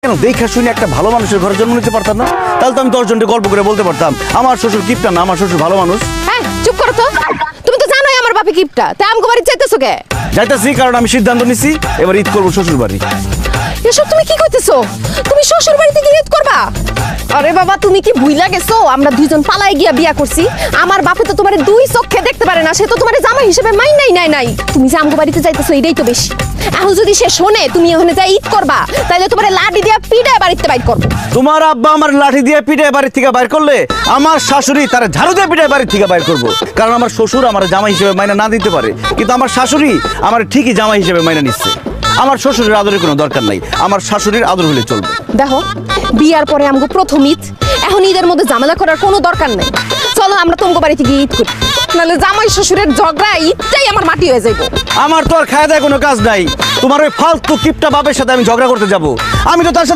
কেন দেখা শুনে একটা ভালো মানুষের ঘরে জন্ম নিতে পারতাম না? তাহলে তো আমি 10 জনকে গল্প করে বলতে পারতাম আমার শ্বশুর কিপটা না, আমার শ্বশুর ভালো মানুষ। হ্যাঁ চুপ করো তো। তুমি তো জানোই আমার বাপে কিপটা, তাই আমগো বাড়ি যাইতেছো কে? যাইতাছি কারণ আমি সিদ্ধান্ত নিছি এবার ঈদ করবো শ্বশুর বাড়ি। এসব তুমি কি কইতেছো? তুমি শ্বশুর বাড়িতে গিয়ে ঈদ করবা? আরে বাবা তুমি কি ভুইলা গেছো আমরা দুইজন পালাই গিয়া বিয়া করছি? আমার বাপে তো তোমারে দুই চোখে দেখতে পারে না, সে তো তোমারে জামাই হিসেবে মাই নাই। তুমি যে আমগো বাড়িতে যাইতেছো এটাই তো বেশি। এখন যদি সে শোনে তুমি ওখানে যাই ঈদ করবা তাহলে তোমারে লাঠি দিয়া পিটায় বাড়িতে বাইর করবো। তোমার আব্বা আমার লাঠি দিয়ে পিটায় বাড়ির থেকে বাইর করলে আমার শাশুড়ি তার ঝাড়ু দিয়ে পিটায় বাড়ির থেকে বাইর করবো। কারণ আমার শ্বশুর আমার জামাই হিসেবে মাইনা না দিতে পারে, কিন্তু আমার শাশুড়ি আমার ঠিকই জামাই হিসেবে মাইনা নিচ্ছে। আমার শ্বশুরের আদরের কোনো দরকার নাই, আমার শাশুড়ির আদর হলে চলবে। দেখো বিয়ার পরে আমগো প্রথম ঈদ, এখন ঈদের মধ্যে ঝামেলা করার কোনো দরকার নেই। চলো আমরা তোমাকে বাড়িতে গিয়ে ঈদ করি, নাহলে জামাই শ্বশুরের ঝগড়া ঈদটাই আমার মাটি হয়ে যাইব। আমার তো আর খায় দায় কোনো কাজ নাই, তোমার ওই ফালতু কিপটা বাপের সাথে আমি ঝগড়া করতে যাব? আমি তো তার সাথে